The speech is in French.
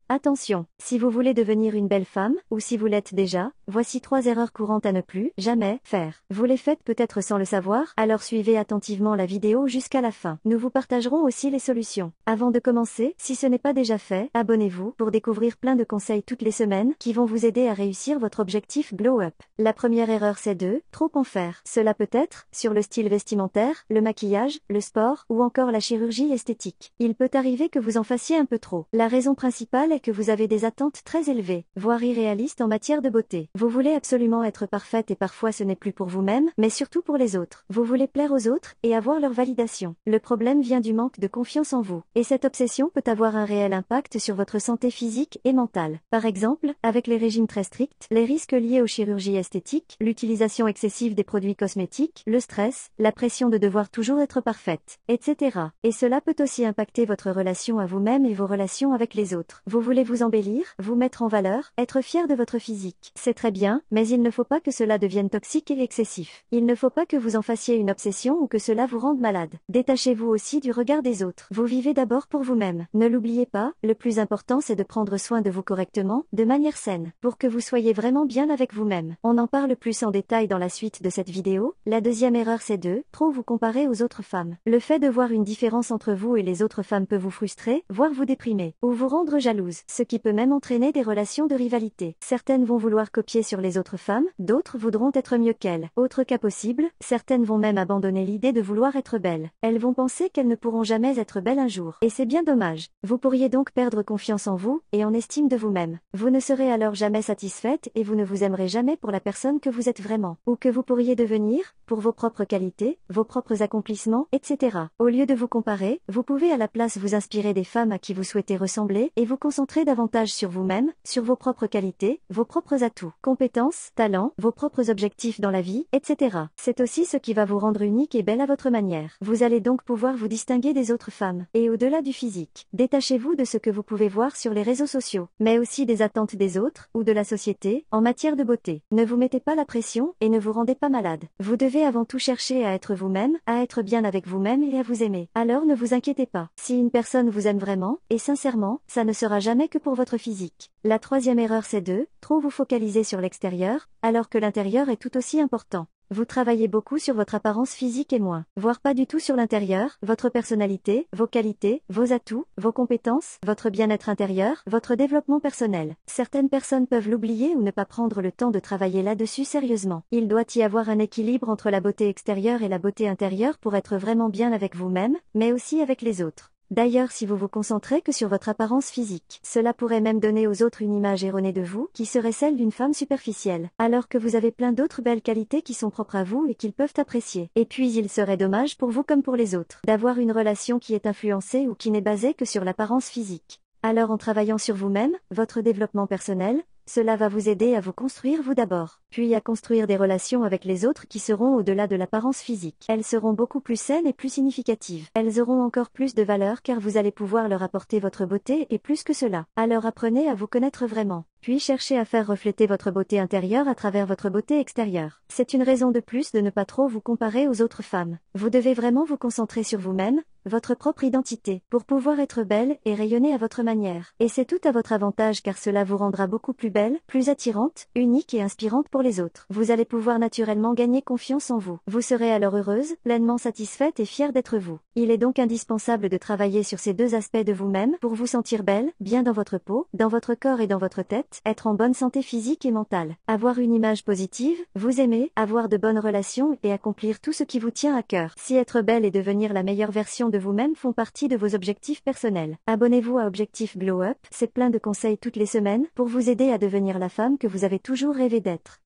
Attention, si vous voulez devenir une belle femme, ou si vous l'êtes déjà, voici 3 erreurs courantes à ne plus jamais faire. Vous les faites peut-être sans le savoir, alors suivez attentivement la vidéo jusqu'à la fin. Nous vous partagerons aussi les solutions. Avant de commencer, si ce n'est pas déjà fait, abonnez-vous pour découvrir plein de conseils toutes les semaines qui vont vous aider à réussir votre objectif Glow Up. La première erreur c'est de trop en faire. Cela peut être sur le style vestimentaire, le maquillage, le sport ou encore la chirurgie esthétique. Il peut arriver que vous en fassiez un peu trop. La raison principale est que vous avez des attentes très élevées, voire irréalistes en matière de beauté. Vous voulez absolument être parfaite et parfois ce n'est plus pour vous-même, mais surtout pour les autres. Vous voulez plaire aux autres et avoir leur validation. Le problème vient du manque de confiance en vous. Et cette obsession peut avoir un réel impact sur votre santé physique et mentale. Par exemple, avec les régimes très stricts, les risques liés aux chirurgies esthétiques, l'utilisation excessive des produits cosmétiques, le stress, la pression de devoir toujours être parfaite, etc. Et cela peut aussi impacter votre relation à vous-même et vos relations avec les autres. Vous voulez vous embellir, vous mettre en valeur, être fier de votre physique. C'est très bien, mais il ne faut pas que cela devienne toxique et excessif. Il ne faut pas que vous en fassiez une obsession ou que cela vous rende malade. Détachez-vous aussi du regard des autres. Vous vivez d'abord pour vous-même. Ne l'oubliez pas, le plus important c'est de prendre soin de vous correctement, de manière saine, pour que vous soyez vraiment bien avec vous-même. On en parle plus en détail dans la suite de cette vidéo. La deuxième erreur c'est de trop vous comparer aux autres femmes. Le fait de voir une différence entre vous et les autres femmes peut vous frustrer, voire vous déprimer, ou vous rendre jalouse, ce qui peut même entraîner des relations de rivalité. Certaines vont vouloir copier sur les autres femmes, d'autres voudront être mieux qu'elles. Autre cas possible, certaines vont même abandonner l'idée de vouloir être belles. Elles vont penser qu'elles ne pourront jamais être belles un jour. Et c'est bien dommage. Vous pourriez donc perdre confiance en vous, et en estime de vous-même. Vous ne serez alors jamais satisfaite et vous ne vous aimerez jamais pour la personne que vous êtes vraiment, ou que vous pourriez devenir, pour vos propres qualités, vos propres accomplissements, etc. Au lieu de vous comparer, vous pouvez à la place vous inspirer des femmes à qui vous souhaitez ressembler, et vous concentrer davantage sur vous-même, sur vos propres qualités, vos propres atouts, compétences, talents, vos propres objectifs dans la vie, etc. C'est aussi ce qui va vous rendre unique et belle à votre manière. Vous allez donc pouvoir vous distinguer des autres femmes. Et au-delà du physique, détachez-vous de ce que vous pouvez voir sur les réseaux sociaux, mais aussi des attentes des autres, ou de la société, en matière de beauté. Ne vous mettez pas la pression, et ne vous rendez pas malade. Vous devez avant tout chercher à être vous-même, à être bien avec vous-même et à vous aimer. Alors ne vous inquiétez pas. Si une personne vous aime vraiment, et sincèrement, ça ne sera jamais que pour votre physique. La troisième erreur c'est de trop vous focaliser sur l'extérieur, alors que l'intérieur est tout aussi important. Vous travaillez beaucoup sur votre apparence physique et moins, voire pas du tout sur l'intérieur, votre personnalité, vos qualités, vos atouts, vos compétences, votre bien-être intérieur, votre développement personnel. Certaines personnes peuvent l'oublier ou ne pas prendre le temps de travailler là-dessus sérieusement. Il doit y avoir un équilibre entre la beauté extérieure et la beauté intérieure pour être vraiment bien avec vous-même, mais aussi avec les autres. D'ailleurs, si vous vous concentrez que sur votre apparence physique, cela pourrait même donner aux autres une image erronée de vous, qui serait celle d'une femme superficielle, alors que vous avez plein d'autres belles qualités qui sont propres à vous et qu'ils peuvent apprécier. Et puis il serait dommage pour vous comme pour les autres, d'avoir une relation qui est influencée ou qui n'est basée que sur l'apparence physique. Alors en travaillant sur vous-même, votre développement personnel, cela va vous aider à vous construire vous d'abord, puis à construire des relations avec les autres qui seront au-delà de l'apparence physique. Elles seront beaucoup plus saines et plus significatives. Elles auront encore plus de valeur car vous allez pouvoir leur apporter votre beauté et plus que cela. Alors apprenez à vous connaître vraiment. Puis cherchez à faire refléter votre beauté intérieure à travers votre beauté extérieure. C'est une raison de plus de ne pas trop vous comparer aux autres femmes. Vous devez vraiment vous concentrer sur vous-même, votre propre identité, pour pouvoir être belle et rayonner à votre manière. Et c'est tout à votre avantage car cela vous rendra beaucoup plus belle, plus attirante, unique et inspirante pour les autres. Vous allez pouvoir naturellement gagner confiance en vous. Vous serez alors heureuse, pleinement satisfaite et fière d'être vous. Il est donc indispensable de travailler sur ces deux aspects de vous-même pour vous sentir belle, bien dans votre peau, dans votre corps et dans votre tête, être en bonne santé physique et mentale, avoir une image positive, vous aimer, avoir de bonnes relations et accomplir tout ce qui vous tient à cœur. Si être belle et devenir la meilleure version de vous-même font partie de vos objectifs personnels, abonnez-vous à Objectif Glow Up, c'est plein de conseils toutes les semaines pour vous aider à devenir la femme que vous avez toujours rêvé d'être.